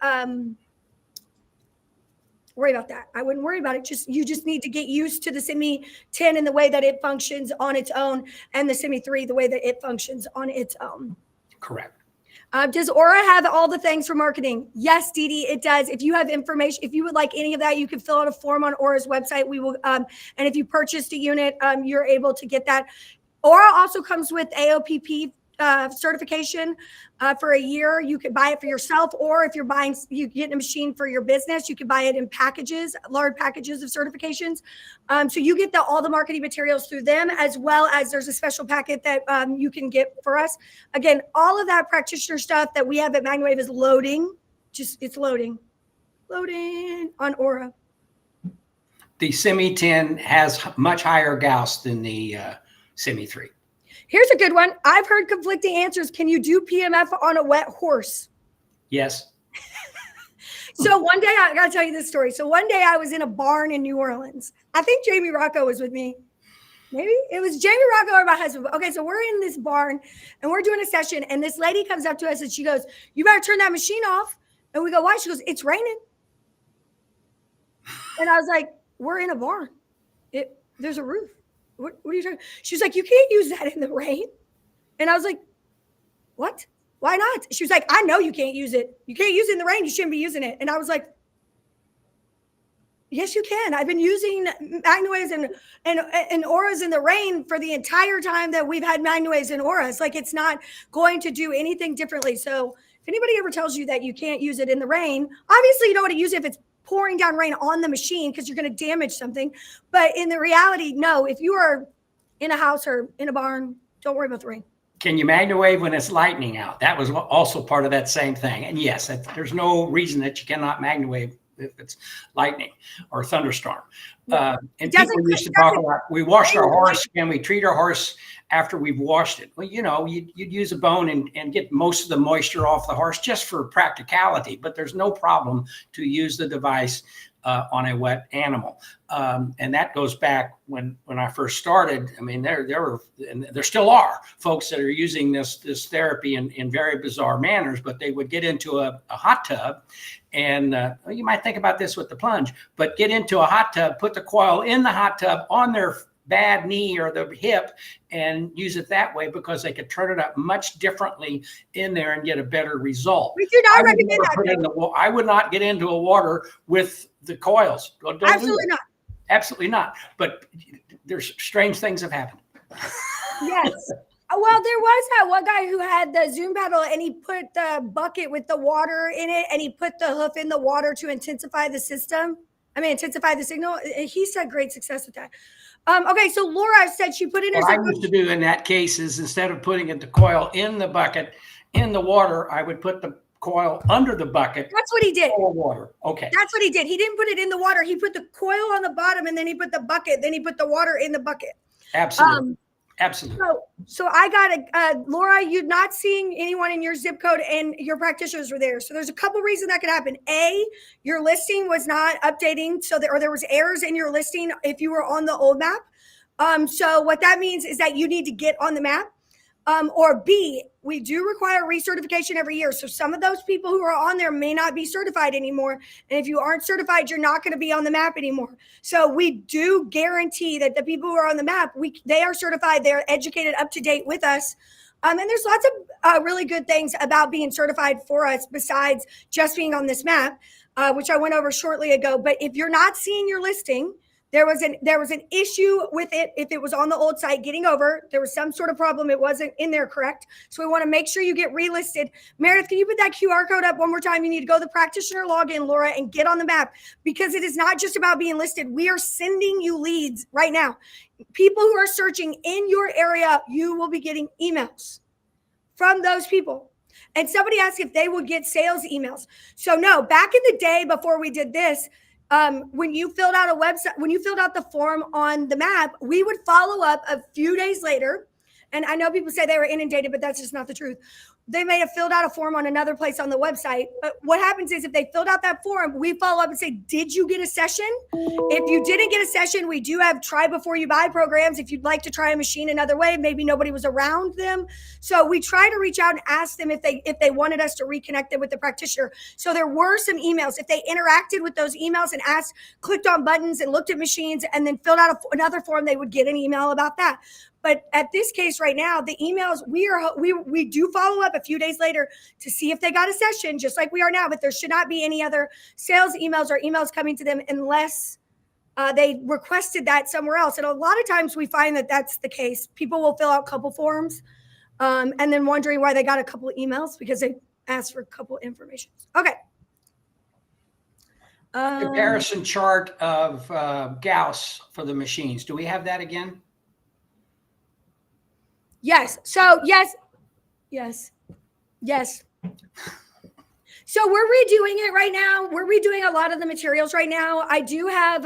worry about that. I wouldn't worry about it. You just need to get used to the Simi 10 and the way that it functions on its own, and the Simi 3, the way that it functions on its own. Correct. Does Aura have all the things for marketing? Yes, Dee Dee, it does. If you have information, if you would like any of that, you can fill out a form on Aura's website. We will, and if you purchased a unit, you're able to get that. Aura also comes with AOPP certification for a year. You could buy it for yourself, or if you're buying, you get a machine for your business, you could buy it in packages, large packages of certifications. So you get all the marketing materials through them, as well as there's a special packet that you can get for us. Again, all of that practitioner stuff that we have at MagnaWave is loading. It's loading on Aura. The Semi 10 has much higher Gauss than the Semi 3. Here's a good one. I've heard conflicting answers. Can you do PMF on a wet horse? Yes. So one day, I got to tell you this story. So one day I was in a barn in New Orleans. I think Jamie Rocco was with me. Maybe it was Jamie Rocco or my husband. Okay, so we're in this barn and we're doing a session. And this lady comes up to us and she goes, "You better turn that machine off." And we go, "Why?" She goes, "It's raining." And I was like, "We're in a barn. There's a roof. What are you talking?" She was like, "You can't use that in the rain." And I was like, "What? Why not?" She was like, "I know you can't use it. You can't use it in the rain. You shouldn't be using it." And I was like, "Yes, you can. I've been using MagnaWaves and Auras in the rain for the entire time that we've had MagnaWaves and Auras. Like, it's not going to do anything differently." So if anybody ever tells you that you can't use it in the rain, obviously you don't want to use it if it's pouring down rain on the machine because you're going to damage something. But in the reality, no, if you are in a house or in a barn, don't worry about the rain. Can you MagnaWave when it's lightning out? That was also part of that same thing. And yes, there's no reason that you cannot MagnaWave if it's lightning or thunderstorm. And people used to talk about, we washed our horse and we treat our horse after we've washed it. Well, you'd use a bone and get most of the moisture off the horse just for practicality, but there's no problem to use the device on a wet animal. And that goes back when I first started. I mean, there were, and there still are folks that are using this therapy in very bizarre manners, but they would get into a hot tub and you might think about this with the plunge, but get into a hot tub, put the coil in the hot tub on their bad knee or the hip and use it that way because they could turn it up much differently in there and get a better result. We do not recommend that. I would not get into a water with the coils. Absolutely not. Absolutely not. But there's strange things have happened. Yes. Well, there was that one guy who had the Zoom pedal and he put the bucket with the water in it and he put the hoof in the water to intensify the system. Intensify the signal. He's had great success with that. Okay, so Laura said she put in her. What I used to do in that case is instead of putting the coil in the bucket, in the water, I would put the coil under the bucket. That's what he did. Water. Okay. That's what he did. He didn't put it in the water. He put the coil on the bottom and then he put the bucket. Then he put the water in the bucket. Absolutely. Absolutely. So I got Laura, you're not seeing anyone in your zip code and your practitioners were there. So there's a couple reasons that could happen. A, your listing was not updating. Or there was errors in your listing if you were on the old map. So what that means is that you need to get on the map. Or B, we do require recertification every year. So some of those people who are on there may not be certified anymore. And if you aren't certified, you're not going to be on the map anymore. So we do guarantee that the people who are on the map, they are certified, they're educated, up to date with us. And there's lots of really good things about being certified for us besides just being on this map, which I went over shortly ago. But if you're not seeing your listing, there was an issue with it. If it was on the old site getting over, there was some sort of problem. It wasn't in there correct. So we want to make sure you get relisted. Meredith, can you put that QR code up one more time? You need to go to the practitioner login, Laura, and get on the map because it is not just about being listed. We are sending you leads right now. People who are searching in your area, you will be getting emails from those people. And somebody asked if they would get sales emails. So no, back in the day before we did this, when you filled out the form on the map, we would follow up a few days later. And I know people say they were inundated, but that's just not the truth. They may have filled out a form on another place on the website. But what happens is if they filled out that form, we follow up and say, did you get a session? If you didn't get a session, we do have try before you buy programs. If you'd like to try a machine another way, maybe nobody was around them. So we try to reach out and ask them if they wanted us to reconnect them with the practitioner. So there were some emails. If they interacted with those emails and clicked on buttons and looked at machines and then filled out another form, they would get an email about that. But at this case right now, the emails, we do follow up a few days later to see if they got a session, just like we are now. But there should not be any other sales emails or emails coming to them unless they requested that somewhere else. And a lot of times we find that that's the case. People will fill out a couple forms and then wondering why they got a couple of emails because they asked for a couple of information. Okay. Comparison chart of Gauss for the machines. Do we have that again? Yes. So yes. So we're redoing it right now. We're redoing a lot of the materials right now. I do have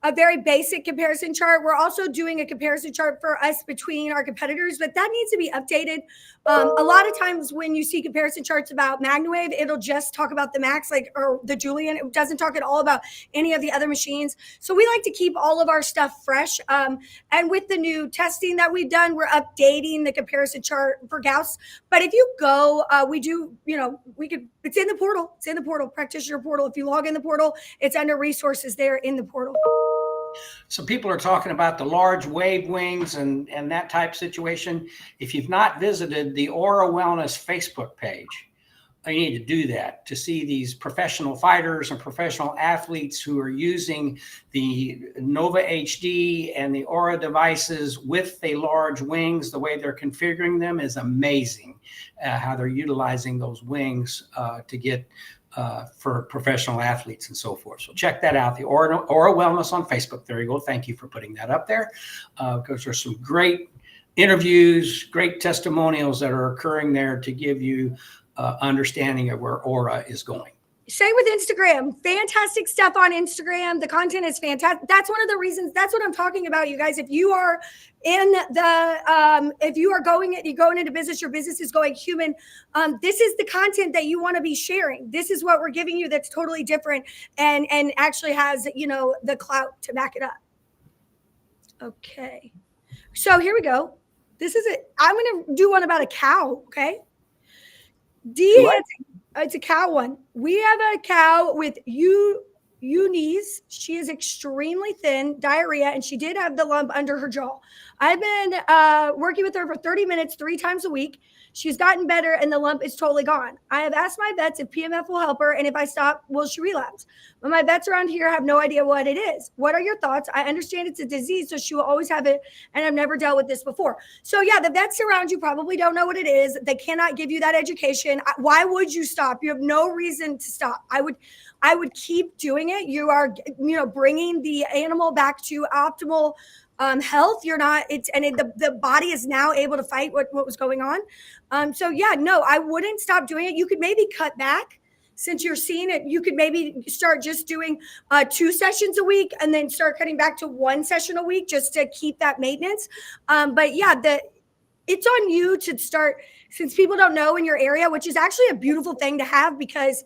a very basic comparison chart. We're also doing a comparison chart for us between our competitors, but that needs to be updated. A lot of times when you see comparison charts about MagnaWave, it'll just talk about the Max, or the Julian. It doesn't talk at all about any of the other machines. So we like to keep all of our stuff fresh. And with the new testing that we've done, we're updating the comparison chart for Gauss. But if you go, we do, it's in the portal. It's in the portal, practitioner portal. If you log in the portal, it's under resources there in the portal. So people are talking about the large wave wings and that type situation. If you've not visited the Aura Wellness Facebook page, you need to do that to see these professional fighters and professional athletes who are using the Nova HD and the Aura devices with the large wings. The way they're configuring them is amazing. How they're utilizing those wings to get for professional athletes and so forth. So check that out, the Aura Wellness on Facebook. There you go. Thank you for putting that up there, because there's some great interviews, great testimonials that are occurring there to give you understanding of where Aura is going. Same with Instagram. Fantastic stuff on Instagram. The content is fantastic. That's one of the reasons. That's what I'm talking about, you guys. If you are in the, if you are going into business, your business is going human. This is the content that you want to be sharing. This is what we're giving you. That's totally different and actually has, the clout to back it up. Okay. So here we go. This is it. I'm going to do one about a cow. Okay. It's a cow one. We have a cow with Eunice. She is extremely thin, diarrhea, and she did have the lump under her jaw. I've been working with her for 30 minutes, 3 times a week. She's gotten better, and the lump is totally gone. I have asked my vets if PMF will help her, and if I stop, will she relapse? But my vets around here have no idea what it is. What are your thoughts? I understand it's a disease, so she will always have it, and I've never dealt with this before. So yeah, the vets around you probably don't know what it is. They cannot give you that education. Why would you stop? You have no reason to stop. I would keep doing it. You are, bringing the animal back to optimal health. You're not, the body is now able to fight what was going on. So yeah, no, I wouldn't stop doing it. You could maybe cut back since you're seeing it. You could maybe start just doing 2 sessions a week and then start cutting back to 1 session a week just to keep that maintenance. But yeah, it's on you to start, since people don't know in your area, which is actually a beautiful thing to have because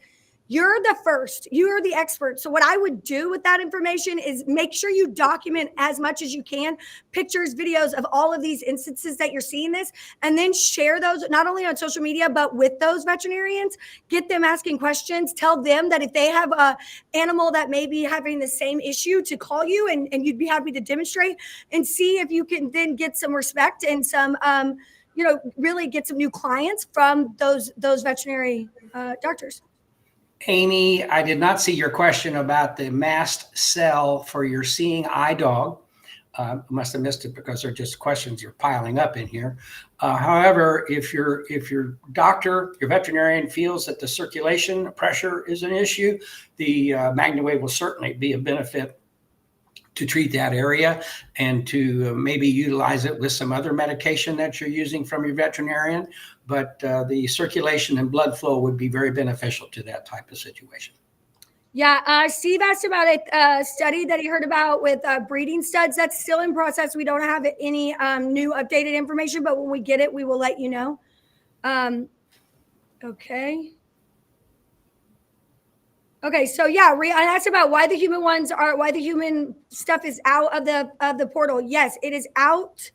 you're the first, you're the expert. So what I would do with that information is make sure you document as much as you can, pictures, videos of all of these instances that you're seeing this, and then share those not only on social media, but with those veterinarians, get them asking questions, tell them that if they have a animal that may be having the same issue to call you and you'd be happy to demonstrate and see if you can then get some respect and some, really get some new clients from those veterinary doctors. Amy, I did not see your question about the Mast Cell for your seeing eye dog. Must have missed it because they're just questions you're piling up in here. However, if your doctor, your veterinarian feels that the circulation pressure is an issue, the MagnaWave will certainly be a benefit to treat that area and to maybe utilize it with some other medication that you're using from your veterinarian. But the circulation and blood flow would be very beneficial to that type of situation. Yeah, Steve asked about a study that he heard about with breeding studs. That's still in process. We don't have any new updated information, but when we get it, we will let you know. Okay. Okay, so yeah, I asked about why the human stuff is out of the portal. Yes, it is out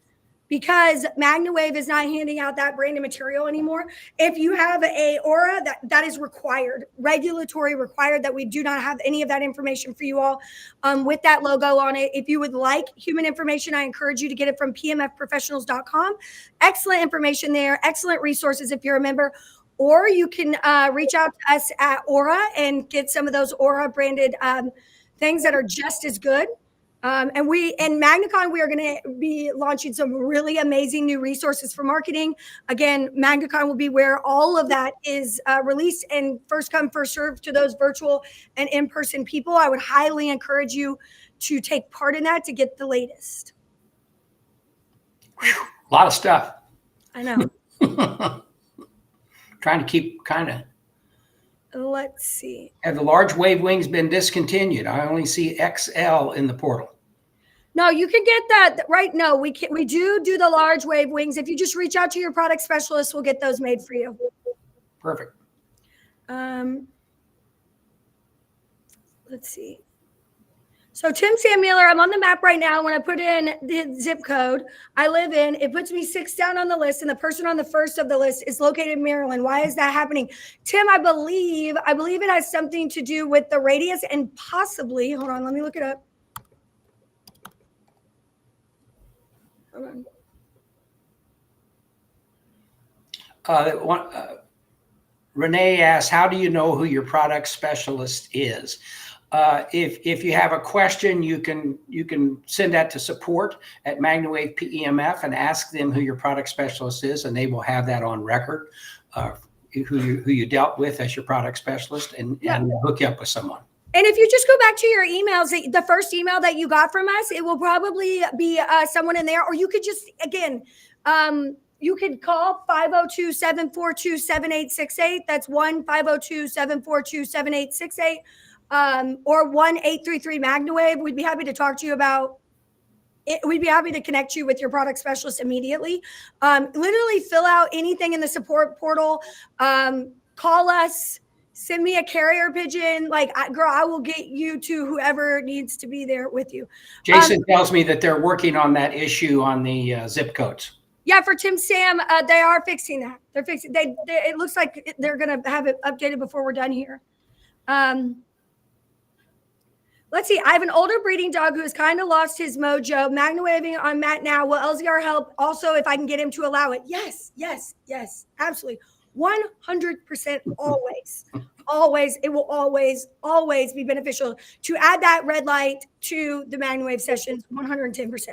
because MagnaWave is not handing out that branded material anymore. If you have a Aura, that is required, regulatory required, that we do not have any of that information for you all with that logo on it. If you would like human information, I encourage you to get it from pmfprofessionals.com. Excellent information there, excellent resources if you're a member. Or you can reach out to us at Aura and get some of those Aura branded things that are just as good. And in MagnaCon, we are going to be launching some really amazing new resources for marketing. Again, MagnaCon will be where all of that is released, and first come, first serve to those virtual and in-person people. I would highly encourage you to take part in that to get the latest. Whew, a lot of stuff. I know. Trying to keep kind of. Let's see. Have the large wave wings been discontinued? I only see XL in the portal. No, you can get that right. No, we do the large wave wings. If you just reach out to your product specialist, we'll get those made for you. Perfect. Let's see. So Tim Sam Miller, I'm on the map right now. When I put in the zip code I live in, it puts me 6 down on the list, and the person on the first of the list is located in Maryland. Why is that happening? Tim, I believe it has something to do with the radius and possibly, hold on, let me look it up. Hold on. Renee asks, how do you know who your product specialist is? If you have a question, you can send that to support at MagnaWave PEMF and ask them who your product specialist is, and they will have that on record, who you dealt with as your product specialist, and hook you up with someone. And if you just go back to your emails, the first email that you got from us, it will probably be someone in there, or you could just, again, you could call 502-742-7868. That's 1-502-742-7868. Or 1-833-MagnaWave. We'd be happy to talk to you about it. We'd be happy to connect you with your product specialist immediately. Literally fill out anything in the support portal. Call us. Send me a carrier pigeon. Girl, I will get you to whoever needs to be there with you. Jason tells me that they're working on that issue on the zip codes. Yeah, for Tim Sam, they are fixing that. They're fixing. It looks like they're going to have it updated before we're done here. Let's see. I have an older breeding dog who has kind of lost his mojo. MagnaWaving on Matt now. Will LZR help? Also, if I can get him to allow it. Yes, absolutely. 100% always. Always. It will always be beneficial to add that red light to the MagnaWave sessions. 110%.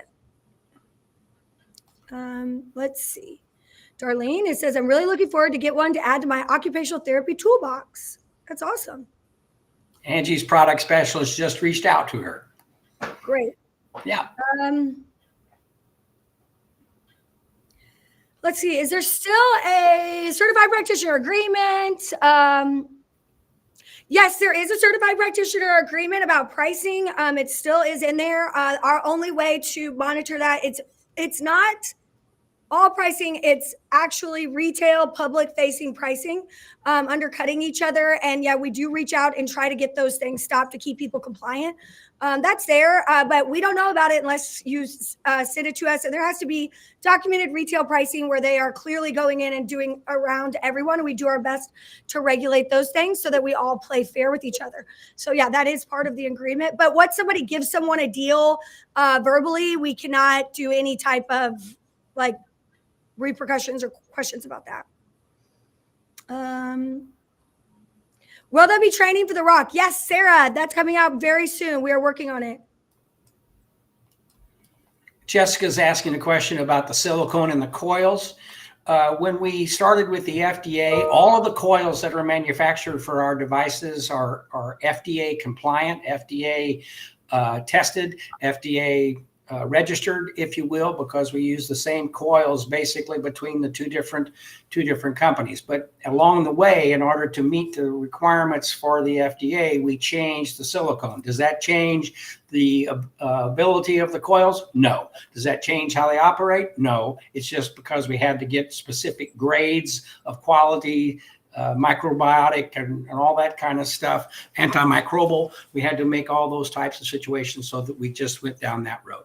Let's see. Darlene, it says, I'm really looking forward to get one to add to my occupational therapy toolbox. That's awesome. Angie's product specialist just reached out to her. Great. Yeah. Let's see. Is there still a certified practitioner agreement? Yes, there is a certified practitioner agreement about pricing. It still is in there. Our only way to monitor that, it's not all pricing, it's actually retail public facing pricing, undercutting each other. And yeah, we do reach out and try to get those things stopped to keep people compliant. That's there, but we don't know about it unless you send it to us. And there has to be documented retail pricing where they are clearly going in and doing around everyone. We do our best to regulate those things so that we all play fair with each other. So yeah, that is part of the agreement. But once somebody gives someone a deal verbally, we cannot do any type of repercussions or questions about that. Will there be training for The Rock? Yes, Sarah, that's coming out very soon. We are working on it. Jessica's asking a question about the silicone and the coils. When we started with the FDA, all of the coils that are manufactured for our devices are FDA compliant, FDA tested, FDA registered, if you will, because we use the same coils basically between the two different companies. But along the way, in order to meet the requirements for the FDA, we changed the silicone. Does that change the ability of the coils? No. Does that change how they operate? No. It's just because we had to get specific grades of quality, microbiotic and all that kind of stuff, antimicrobial. We had to make all those types of situations so that we just went down that road.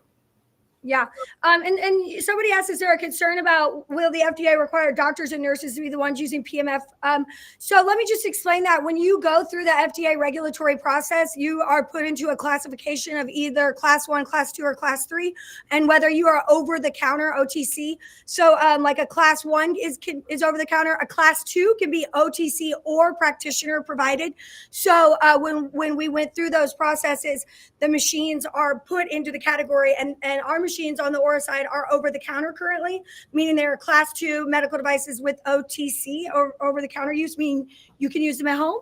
Yeah. And somebody asked, is there a concern about will the FDA require doctors and nurses to be the ones using PMF? So let me just explain that. When you go through the FDA regulatory process, you are put into a classification of either class 1, class 2, or class 3, and whether you are over the counter OTC. So like a class 1 is over the counter, a class 2 can be OTC or practitioner provided. So when we went through those processes, the machines are put into the category, and our machines on the Aura side are over the counter currently, meaning they're class 2 medical devices with OTC or over the counter use, meaning you can use them at home.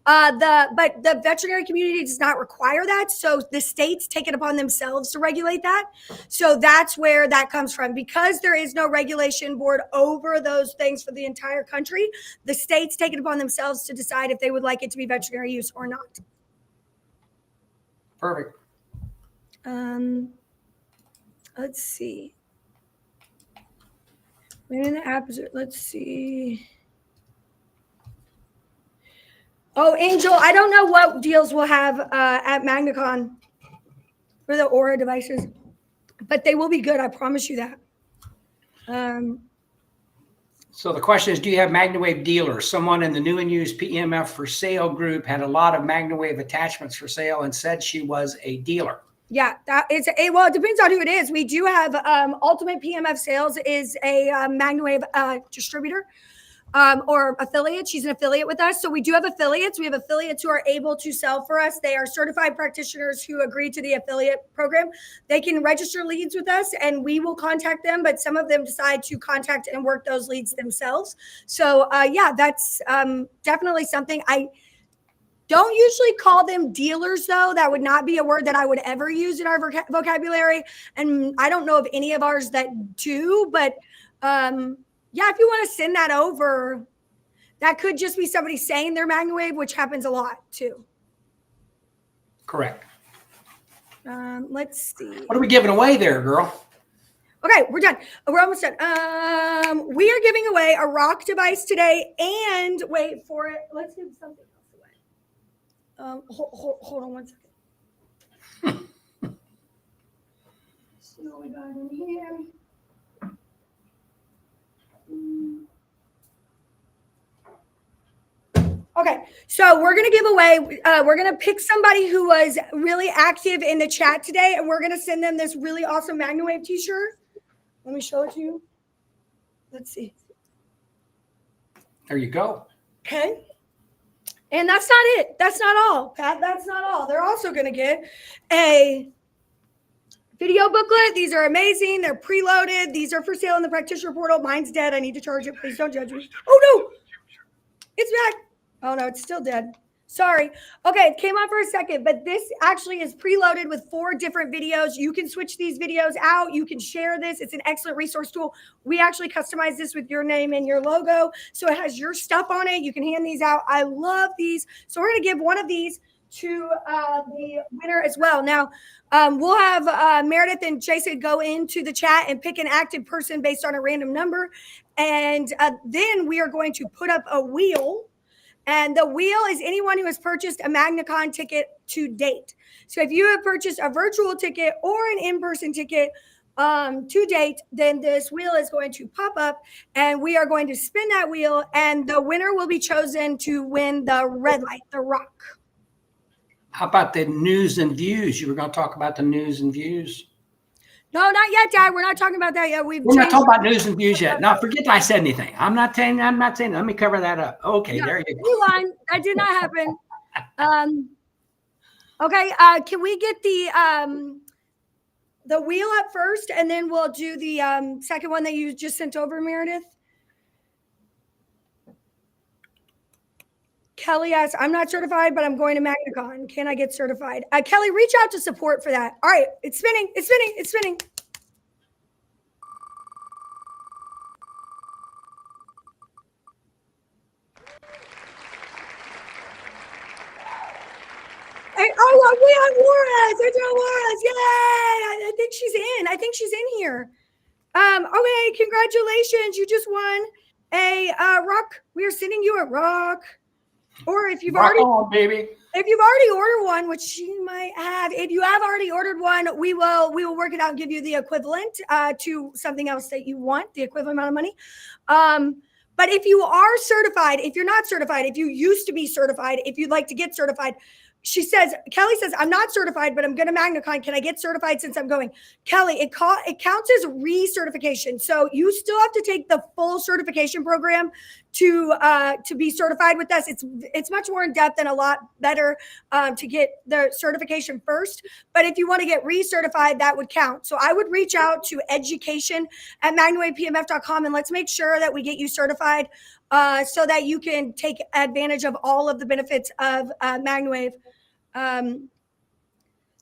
But the veterinary community does not require that. So the states take it upon themselves to regulate that. So that's where that comes from. Because there is no regulation board over those things for the entire country, the states take it upon themselves to decide if they would like it to be veterinary use or not. Perfect. Let's see. When in the app is it? Let's see. Oh, Angel, I don't know what deals we'll have at MagnaCon for the Aura devices, but they will be good. I promise you that. So the question is, do you have MagnaWave dealers? Someone in the new and used PEMF for sale group had a lot of MagnaWave attachments for sale and said she was a dealer. Yeah, well, it depends on who it is. We do have Ultimate PMF Sales is a MagnaWave distributor or affiliate. She's an affiliate with us. So we do have affiliates. We have affiliates who are able to sell for us. They are certified practitioners who agree to the affiliate program. They can register leads with us and we will contact them, but some of them decide to contact and work those leads themselves. So yeah, that's definitely something. I don't usually call them dealers, though. That would not be a word that I would ever use in our vocabulary. And I don't know of any of ours that do. But yeah, if you want to send that over, that could just be somebody saying they're MagnaWave, which happens a lot, too. Correct. Let's see. What are we giving away there, girl? Okay, we're done. We're almost done. We are giving away a rock device today. And wait for it. Let's give something else. Hold on one second. See what we got in here. Okay, so we're going to give away, we're going to pick somebody who was really active in the chat today, and we're going to send them this really awesome MagnaWave t-shirt. Let me show it to you. Let's see. There you go. Okay. And that's not it. That's not all, Pat. That's not all. They're also going to get a video booklet. These are amazing. They're preloaded. These are for sale in the practitioner portal. Mine's dead. I need to charge it. Please don't judge me. Oh, no. It's back. Oh, no. It's still dead. Sorry. Okay. It came on for a second, but this actually is preloaded with 4 different videos. You can switch these videos out. You can share this. It's an excellent resource tool. We actually customize this with your name and your logo. So it has your stuff on it. You can hand these out. I love these. So we're going to give one of these to the winner as well. Now, we'll have Meredith and Jason go into the chat and pick an active person based on a random number. And then we are going to put up a wheel. And the wheel is anyone who has purchased a MagnaCon ticket to date. So if you have purchased a virtual ticket or an in-person ticket to date, then this wheel is going to pop up and we are going to spin that wheel and the winner will be chosen to win the red light, the rock. How about the news and views? You were going to talk about the news and views. No, not yet, Dad. We're not talking about that yet. We're not talking about news and views yet. Now, forget I said anything. I'm not saying. Let me cover that up. Okay, yeah, there you go. New line. That did not happen. Okay. Can we get the wheel up first, and then we'll do the second one that you just sent over, Meredith? Kelly asks, I'm not certified, but I'm going to MagnaCon. Can I get certified? Kelly, reach out to support for that. All right. It's spinning. It's spinning. It's spinning. Oh, we have Laura's. It's Laura's. Yay. I think she's in. I think she's in here. Okay. Congratulations. You just won a rock. We are sending you a rock. Or if you've Rock already, on, baby. if you've already ordered one, which you might have, if you have already ordered one, we will work it out and give you the equivalent to something else that you want, the equivalent amount of money. But if you are certified, if you're not certified, if you used to be certified, if you'd like to get certified, Kelly says, I'm not certified, but I'm going to MagnaCon. Can I get certified since I'm going? Kelly, it counts as recertification. So you still have to take the full certification program to be certified with us. It's much more in depth and a lot better to get the certification first. But if you want to get recertified, that would count. So I would reach out to education@MagnaWavePMF.com and let's make sure that we get you certified so that you can take advantage of all of the benefits of MagnaWave.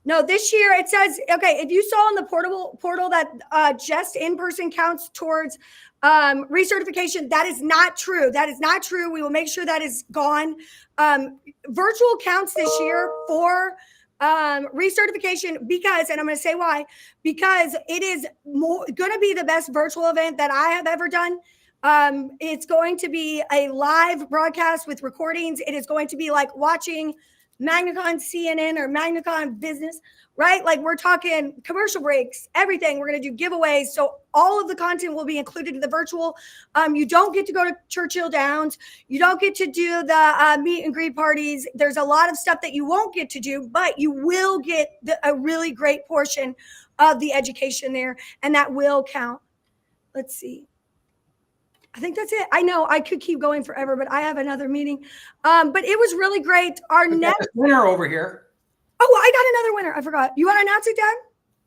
No, this year it says, okay, if you saw in the portal that just in-person counts towards recertification, that is not true. That is not true. We will make sure that is gone. Virtual counts this year for recertification because, and I'm going to say why, because it is going to be the best virtual event that I have ever done. It's going to be a live broadcast with recordings. It is going to be like watching MagnaCon CNN or MagnaCon Business, right? Like we're talking commercial breaks, everything. We're going to do giveaways. So all of the content will be included in the virtual. You don't get to go to Churchill Downs. You don't get to do the meet and greet parties. There's a lot of stuff that you won't get to do, but you will get a really great portion of the education there. And that will count. Let's see. I think that's it. I know I could keep going forever, but I have another meeting. But it was really great. Our next winner over here. Oh, I got another winner. I forgot. You want to announce it, Dad?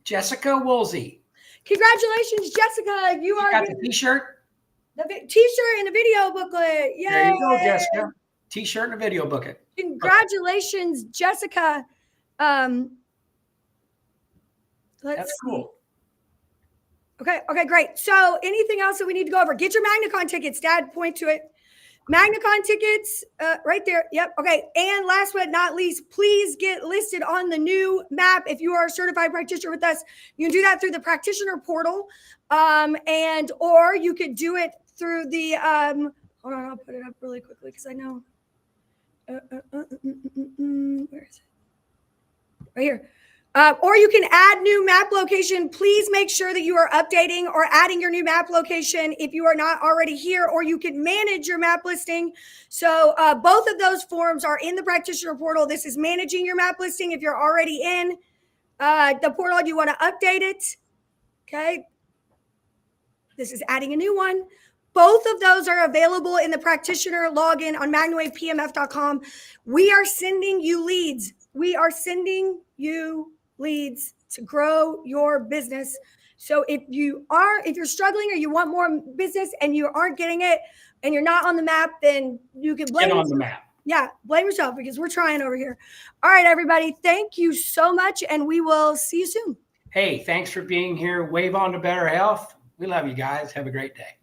Jessica Woolsey. Congratulations, Jessica. You got the T-shirt. The T-shirt and the video booklet. Yay. There you go, Jessica. T-shirt and a video booklet. Congratulations, Jessica. That's cool. Okay, great. So anything else that we need to go over? Get your MagnaCon tickets. Dad, point to it. MagnaCon tickets right there. Yep. Okay. And last but not least, please get listed on the new map. If you are a certified practitioner with us, you can do that through the practitioner portal. Or you could do it through the, hold on, I'll put it up really quickly because I know. Where is it? Right here. Or you can add new map location. Please make sure that you are updating or adding your new map location if you are not already here, or you can manage your map listing. So both of those forms are in the practitioner portal. This is managing your map listing. If you're already in the portal and you want to update it, okay. This is adding a new one. Both of those are available in the practitioner login on MagnaWavePMF.com. We are sending you leads. We are sending you leads to grow your business. So if you're struggling or you want more business and you aren't getting it and you're not on the map, then you can blame yourself. On the map. Yeah, blame yourself because we're trying over here. All right, everybody. Thank you so much, and we will see you soon. Hey, thanks for being here. Wave on to better health. We love you guys. Have a great day.